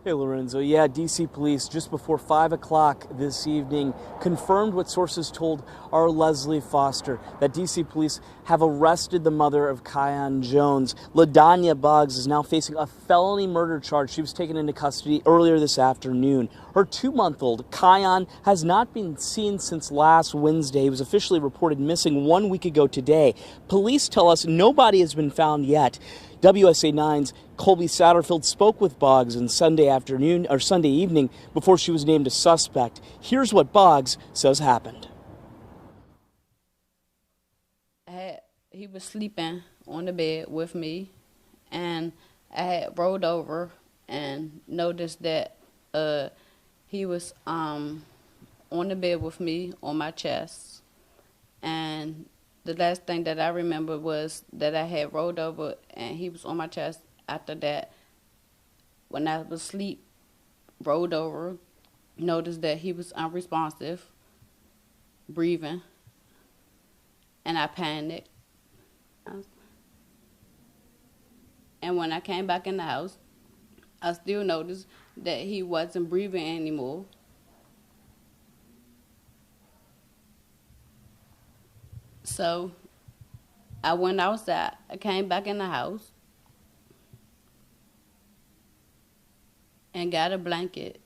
Hey, Lorenzo. Yeah, D.C. police just before 5 o'clock this evening confirmed what sources told our Leslie Foster, that D.C. police have arrested the mother of Kian Jones. Ladonia Boggs is now facing a felony murder charge. She was taken into custody earlier this afternoon. Her 2-month-old, Kian, has not been seen since last Wednesday. He was officially reported missing 1 week ago today. Police tell us nobody has been found yet. WSA 9's Colby Satterfield spoke with Boggs on Sunday evening before she was named a suspect. Here's what Boggs says happened. He was sleeping on the bed with me, and I had rolled over and noticed that he was on the bed with me on my chest. And the last thing that I remember was that I had rolled over and he was on my chest. After that, when I was asleep, rolled over, noticed that he was unresponsive, breathing, and I panicked. And when I came back in the house, I still noticed that he wasn't breathing anymore. So I went outside. I came back in the house and got a blanket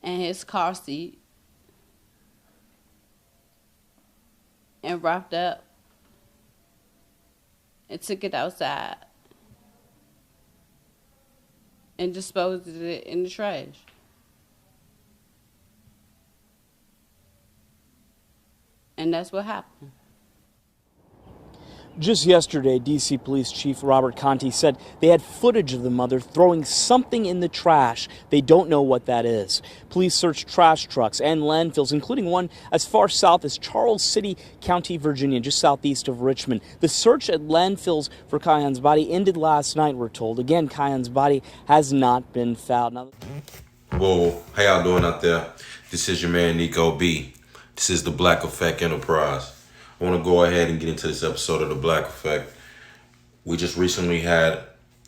and his car seat and wrapped up and took it outside and disposed of it in the trash. And that's what happened. Just yesterday, D.C. Police Chief Robert Conti said they had footage of the mother throwing something in the trash. They don't know what that is. Police searched trash trucks and landfills, including one as far south as Charles City County, Virginia, just southeast of Richmond. The search at landfills for Kian's body ended last night, we're told. Again, Kian's body has not been found. Whoa, how y'all doing out there? This is your man, Nico B. This is the Blackeffect Enterprise. I want to go ahead and get into this episode of the Blackeffect. We just recently had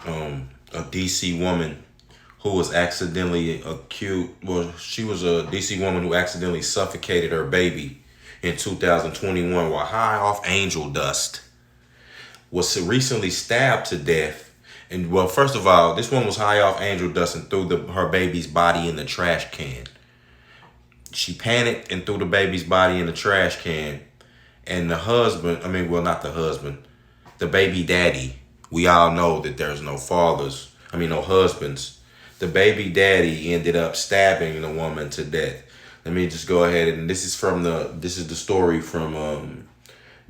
a DC woman who was accidentally accused. Well, she was a DC woman who accidentally suffocated her baby in 2021 while high off angel dust. Was recently stabbed to death. And well, first of all, this one was high off angel dust and threw her baby's body in the trash can. She panicked and threw the baby's body in the trash can. And the husband, the baby daddy, we all know that there's no no husbands. The baby daddy ended up stabbing the woman to death. Let me just go ahead and this is the story from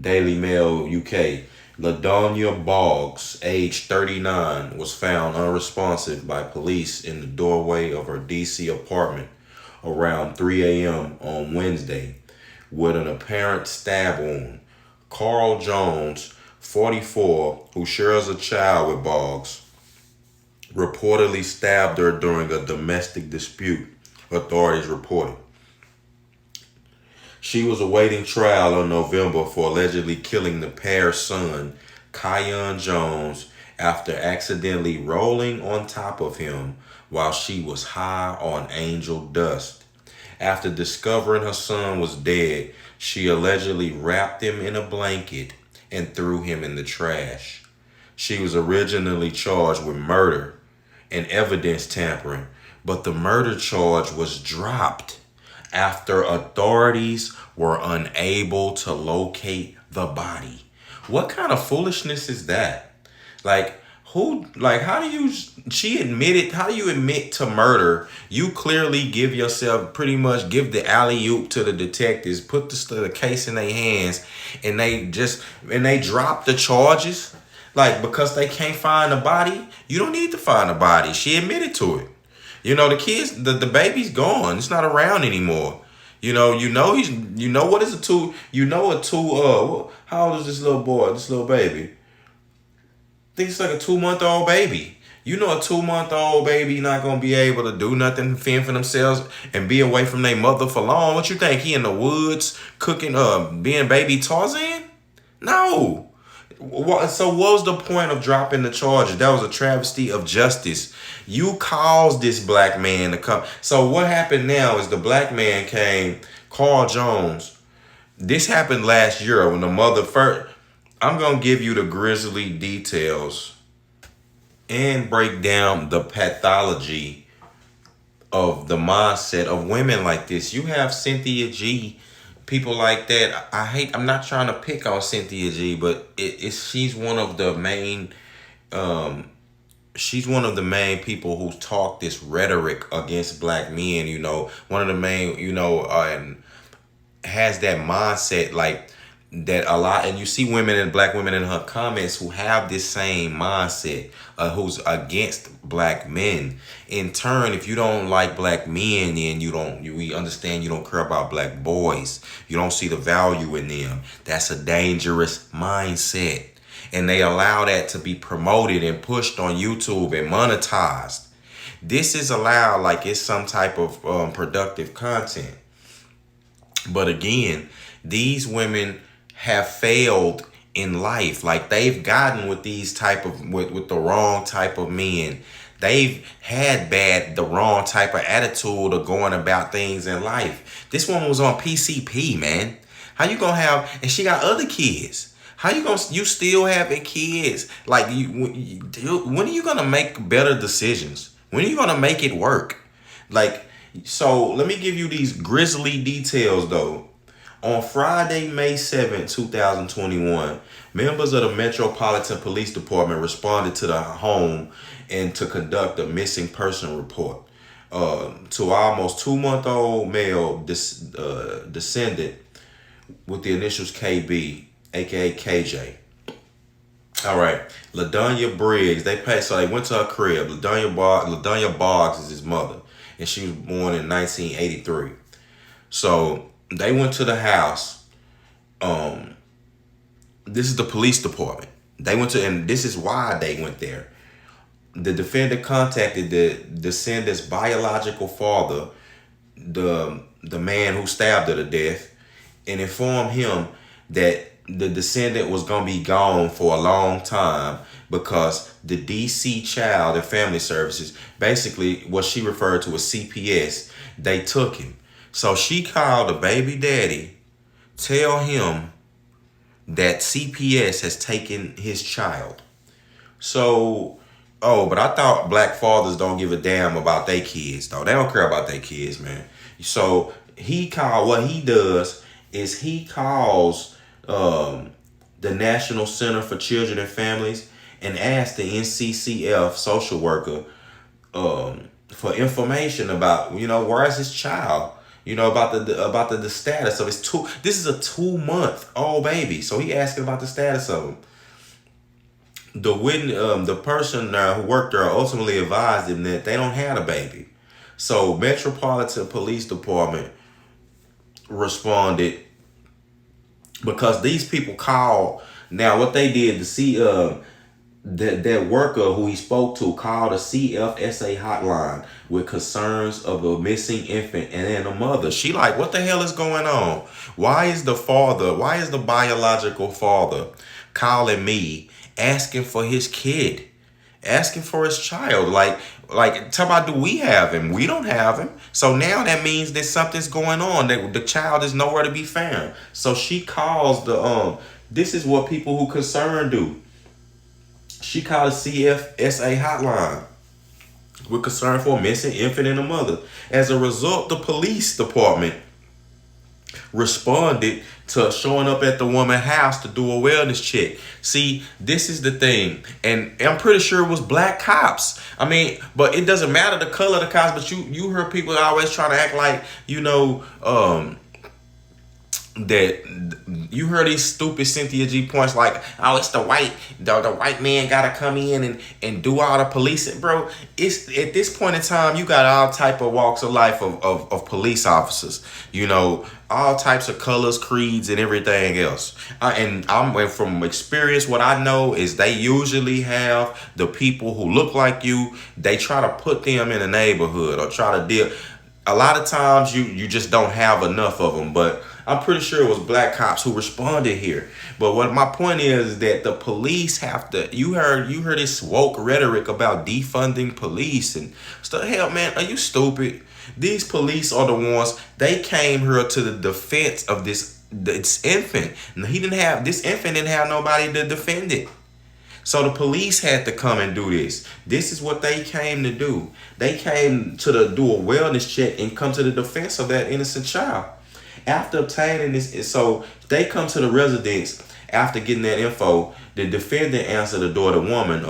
Daily Mail UK. Ladonia Boggs, age 39, was found unresponsive by police in the doorway of her DC apartment around 3 a.m. on Wednesday with an apparent stab wound. Carl Jones, 44, who shares a child with Boggs, reportedly stabbed her during a domestic dispute, authorities reported. She was awaiting trial in November for allegedly killing the pair's son, Kian Jones, after accidentally rolling on top of him while she was high on angel dust. After discovering her son was dead, she allegedly wrapped him in a blanket and threw him in the trash. She was originally charged with murder and evidence tampering, but the murder charge was dropped after authorities were unable to locate the body. What kind of foolishness is that? How do you admit to murder? You clearly give the alley-oop to the detectives, put the case in their hands, and they drop the charges? Because they can't find the body? You don't need to find the body. She admitted to it. The kids, the baby's gone. It's not around anymore. How old is this little boy, this little baby? I think it's like a 2-month-old baby. A 2-month-old baby not going to be able to do nothing, fend for themselves, and be away from their mother for long. What you think? He in the woods cooking, being baby Tarzan? No. So what was the point of dropping the charges? That was a travesty of justice. You caused this black man to come. So what happened now is the black man came, Carl Jones. This happened last year when the mother first. I'm going to give you the grisly details and break down the pathology of the mindset of women like this. You have Cynthia G, people like that. I'm not trying to pick on Cynthia G, but she's one of the main she's one of the main people who talk this rhetoric against black men, one of the main, and has that mindset like that a lot. And you see women and black women in her comments who have this same mindset, who's against black men. In turn, if you don't like black men, then we understand you don't care about black boys. You don't see the value in them. That's a dangerous mindset. And they allow that to be promoted and pushed on YouTube and monetized. This is allowed like it's some type of productive content. But again, these women have failed in life. Like they've gotten with these with the wrong type of men. They've had the wrong type of attitude of going about things in life. This woman was on PCP, man. How you gonna have, and she got other kids. How you still having kids? Like when are you gonna make better decisions? When are you gonna make it work? Like, so let me give you these grisly details though. On Friday, May 7th, 2021, members of the Metropolitan Police Department responded to the home and to conduct a missing person report to almost 2-month-old male descendant with the initials KB, aka KJ. All right, Ladonia Boggs. They went to her crib. Ladonia Boggs is his mother, and she was born in 1983. So they went to the house. This is the police department. They went to, and this is why they went there. The defendant contacted the descendant's biological father, the man who stabbed her to death, and informed him that the descendant was going to be gone for a long time because the DC Child and Family Services, basically what she referred to as CPS, they took him. So she called the baby daddy, tell him that CPS has taken his child. So, but I thought black fathers don't give a damn about their kids, though. They don't care about their kids, man. So what he does is he calls the National Center for Children and Families and asks the NCCF social worker for information about, where is his child? About the status of his this is a 2-month-old baby. So he asking about the status of him. The person who worked there ultimately advised him that they don't have a baby. So Metropolitan Police Department responded because these people called. Now what they did to see that worker who he spoke to called a CFSA hotline with concerns of a missing infant and then a mother. She like, what the hell is going on? Why is the biological father calling me asking for his kid, asking for his child? Like talk about, do we have him? We don't have him. So now that means that something's going on, that the child is nowhere to be found. So she calls this is what people who concerned do. She called a CFSA hotline with concern for a missing infant and a mother. As a result, the police department responded to showing up at the woman's house to do a wellness check. See, this is the thing. And I'm pretty sure it was black cops. I mean, but it doesn't matter the color of the cops, but you heard people always trying to act like, that you heard these stupid Cynthia G points like, oh, it's the white man gotta come in and do all the policing. Bro, it's at this point in time, you got all type of walks of life of police officers, all types of colors, creeds, and everything else. And from experience, what I know is they usually have the people who look like you, they try to put them in a neighborhood or try to deal. A lot of times you just don't have enough of them, but I'm pretty sure it was black cops who responded here. But what my point is that the police have to. You heard this woke rhetoric about defunding police and stuff. Hell, man, are you stupid? These police are the ones. They came here to the defense of this infant. This infant didn't have nobody to defend it. So the police had to come and do this. This is what they came to do. They came to do a wellness check and come to the defense of that innocent child. After obtaining this, so they come to the residence after getting that info. The defendant answered the door. The woman,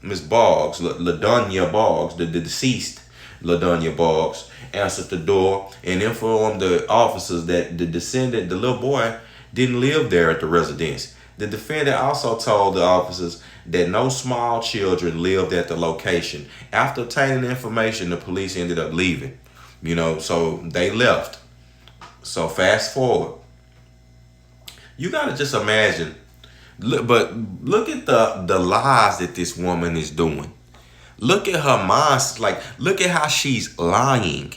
Miss Boggs, Ladonia Boggs, the deceased Ladonia Boggs, answered the door and informed the officers that the little boy, didn't live there at the residence. The defendant also told the officers that no small children lived at the location. After obtaining the information, the police ended up leaving. So they left. So fast forward. You gotta just imagine. Look at the lies that this woman is doing. Look at her mind. Look at how she's lying.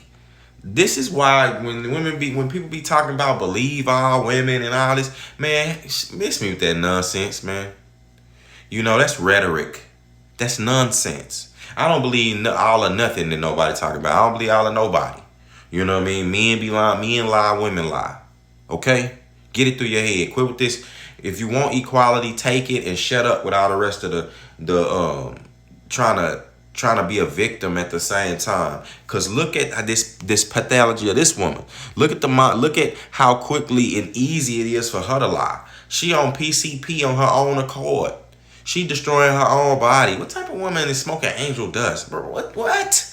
This is why when people be talking about believe all women and all this, man, miss me with that nonsense, man. That's rhetoric. That's nonsense. I don't believe all or nothing that nobody talking about. I don't believe all or nobody. You know what I mean? Men be lying, men lie, women lie. Okay? Get it through your head. Quit with this. If you want equality, take it and shut up with all the rest of the trying to be a victim at the same time. Cause look at this pathology of this woman. Look at how quickly and easy it is for her to lie. She on PCP on her own accord. She destroying her own body. What type of woman is smoking angel dust, bro? What?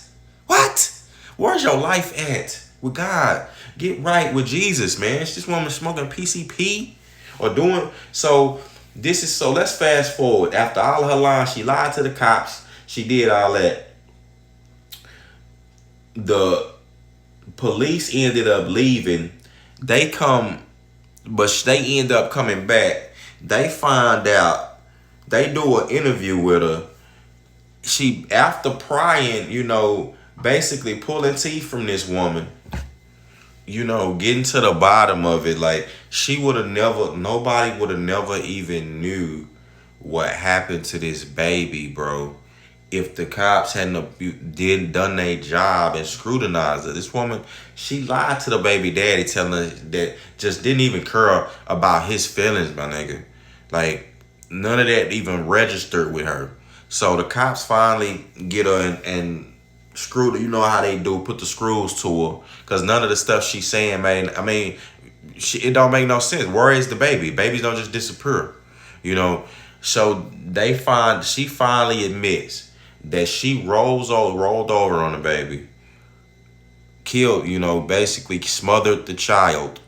Where's your life at with God? Get right with Jesus, man. It's this woman smoking PCP or doing so. Let's fast forward. After all of her lying, she lied to the cops. She did all that. The police ended up leaving. They end up coming back. They find out. They do an interview with her. She, after prying, basically pulling teeth from this woman, getting to the bottom of it. Like, nobody would have never even knew what happened to this baby, bro, if the cops hadn't done their job and scrutinized her. This woman, she lied to the baby daddy, telling her that just didn't even care about his feelings, my nigga. Like, none of that even registered with her. So the cops finally get her and screw her. You know how they do, put the screws to her. Because none of the stuff she's saying, man, it don't make no sense. Where is the baby? Babies don't just disappear. So she finally admits that she rolled over on the baby, killed, basically smothered the child,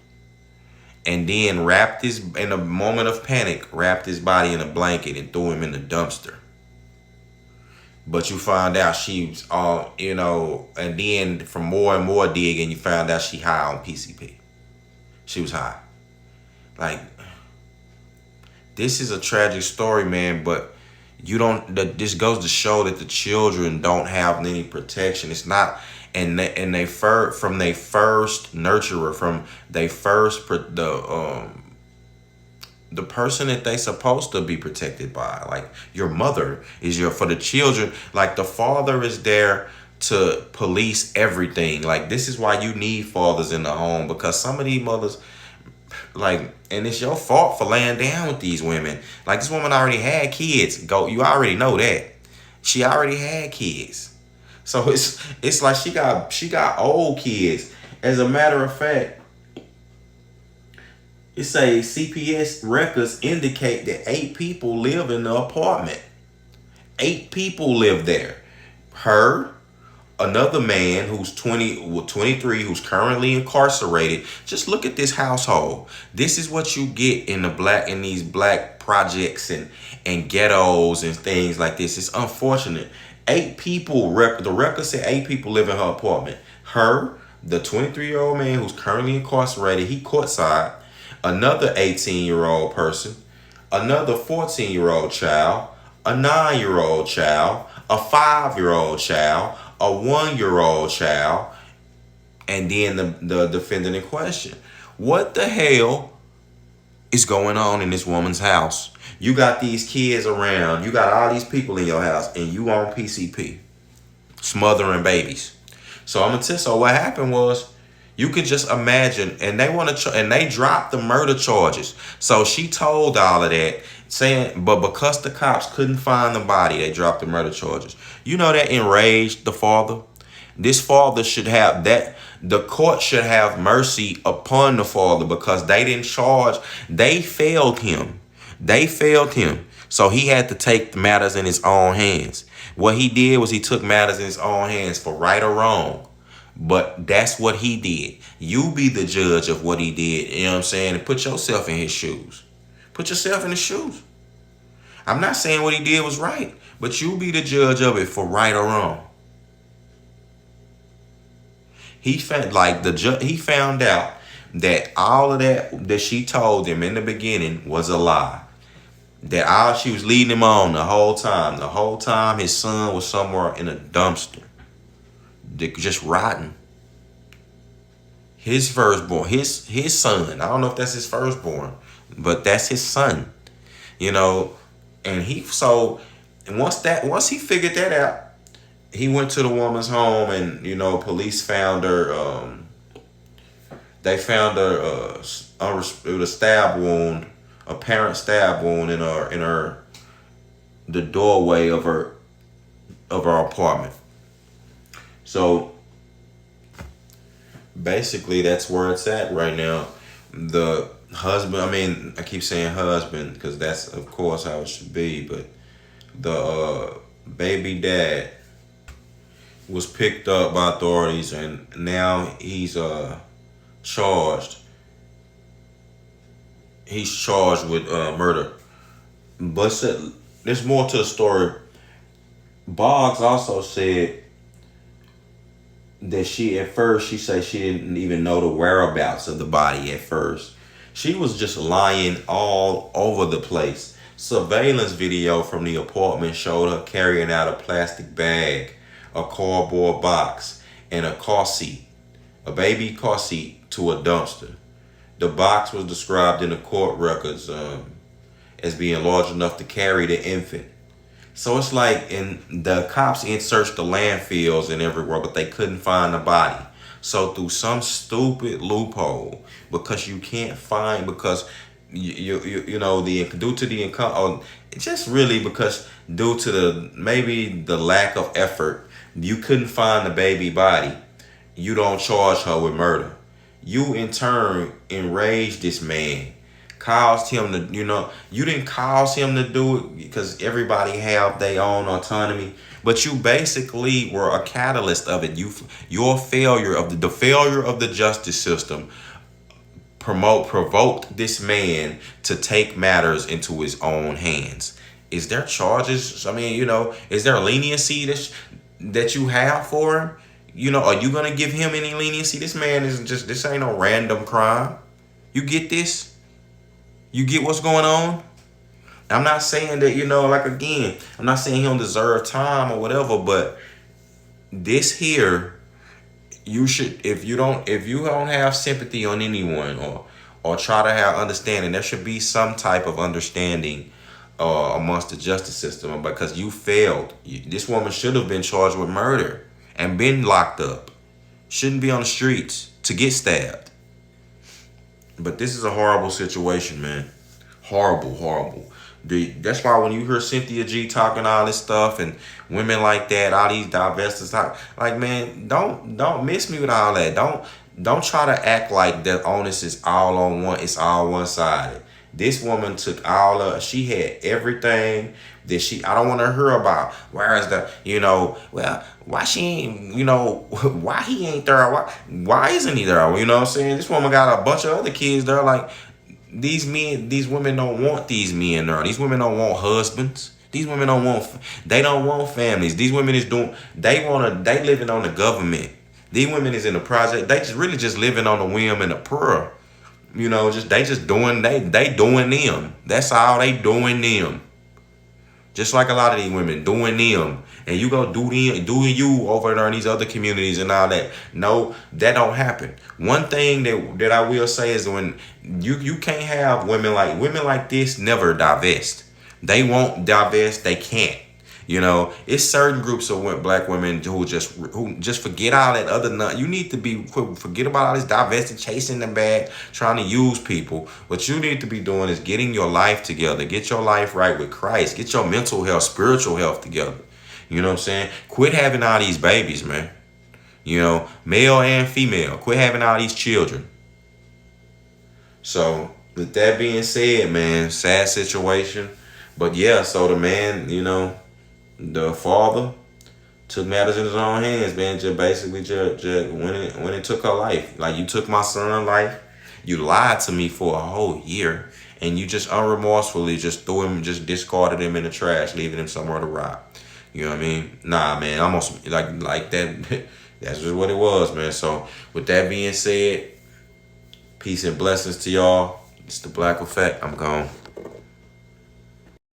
and then in a moment of panic, wrapped his body in a blanket and threw him in the dumpster. But you find out she's and then from more and more digging, you found out she high on PCP. She was high. Like, this is a tragic story, man, but this goes to show that the children don't have any protection. It's not, from their first nurturer, from their first, the person that they supposed to be protected by, like your mother is for the children. Like, the father is there to police everything. Like, this is why you need fathers in the home, because some of these mothers, and it's your fault for laying down with these women. Like, this woman already had kids. You already know that. She already had kids. So it's like she got old kids. As a matter of fact, it say CPS records indicate that 8 people live in the apartment. 8 people live there. Her, another man who's 23, who's currently incarcerated. Just look at this household. This is what you get in these black projects and ghettos and things like this. It's unfortunate. 8 people, the record said 8 people live in her apartment. Her, the 23-year-old man who's currently incarcerated, he courtside. Another 18-year-old person, another 14-year-old child, a 9-year-old child, a 5-year-old child, a 1-year-old child, and then the defendant in question. What the hell is going on in this woman's house? You got these kids around. You got all these people in your house, and you on PCP, smothering babies. So I'm gonna tell. So what happened was, you could just imagine, and they want to, and they dropped the murder charges. So she told all of that, saying, but because the cops couldn't find the body, they dropped the murder charges. You know, that enraged the father. This father should have that. The court should have mercy upon the father because they didn't charge. They failed him. They failed him. So he had to take matters in his own hands. What he did was he took matters in his own hands for right or wrong. But that's what he did. You be the judge of what he did. You know what I'm saying? And put yourself in his shoes. Put yourself in his shoes. I'm not saying what he did was right, but you be the judge of it for right or wrong. He found out that all of that she told him in the beginning was a lie. That all she was leading him on the whole time. The whole time his son was somewhere in a dumpster, just rotting. His firstborn, his son. I don't know if that's his firstborn, but that's his son. You know, and once he figured that out, he went to the woman's home, and you know, police found her. They found her with a stab wound, apparent stab wound in the doorway of her apartment. So basically, that's where it's at right now. The husband, I mean, I keep saying husband because that's of course how it should be, but the baby dad was picked up by authorities, and now he's charged. He's charged with murder. But there's more to the story. Boggs also said that she said she didn't even know the whereabouts of the body at first. She was just lying all over the place. Surveillance video from the apartment showed her carrying out a plastic bag, a cardboard box, and a car seat, a baby car seat, to a dumpster. The box was described in the court records as being large enough to carry the infant. So it's like, and the cops searched the landfills and everywhere, but they couldn't find the body. So through some stupid loophole, because you can't find, because you know, due to the income, or just really because due to maybe the lack of effort, you couldn't find the baby body. You don't charge her with murder. You in turn enraged this man, caused him to, you know, you didn't cause him to do it because everybody have their own autonomy, but you basically were a catalyst of it. Your failure of the failure of the justice system provoked this man to take matters into his own hands. Is there charges? I mean, you know, is there leniency that you have for him? You know, are you going to give him any leniency? This man isn't just, this ain't no random crime. You get this? You get what's going on? I'm not saying that, you know, like, again, I'm not saying he don't deserve time or whatever, but this here, you should, if you don't have sympathy on anyone or try to have understanding, there should be some type of understanding amongst the justice system, because you failed. This woman should have been charged with murder and been locked up. Shouldn't be on the streets to get stabbed. But this is a horrible situation, man. Horrible, horrible. That's why when you hear Cynthia G talking all this stuff and women like that, all these divestors talk, like, man, don't miss me with all that. Don't try to act like that onus is all on one. It's all one-sided. This woman took she had everything that I don't want to hear about. Whereas why she ain't, why he ain't there? Why isn't he there? You know what I'm saying? This woman got a bunch of other kids there. Like, these women don't want these men there. These women don't want husbands. These women don't want families. These women they living on the government. These women is in the project. They just living on the whim and the prayer. You know, they doing them. That's all they doing them. Just like a lot of these women doing them, and you go doing you over there in these other communities and all that. No, that don't happen. One thing that I will say is when you can't have women like this never divest. They won't divest. They can't. You know, it's certain groups of black women who just forget all that other nut. You need to forget about all this divesting, chasing the bag, trying to use people. What you need to be doing is getting your life together. Get your life right with Christ. Get your mental health, spiritual health together. You know what I'm saying? Quit having all these babies, man. You know, male and female. Quit having all these children. So, with that being said, man, sad situation. But yeah, so the man, you know, the father took matters in his own hands, man. Just basically when it took her life. Like, you took my son's life. You lied to me for a whole year. And you just unremorsefully just discarded him in the trash, leaving him somewhere to rot. You know what I mean? Nah, man. Almost like that. That's just what it was, man. So, with that being said, peace and blessings to y'all. It's the Black Effect. I'm gone.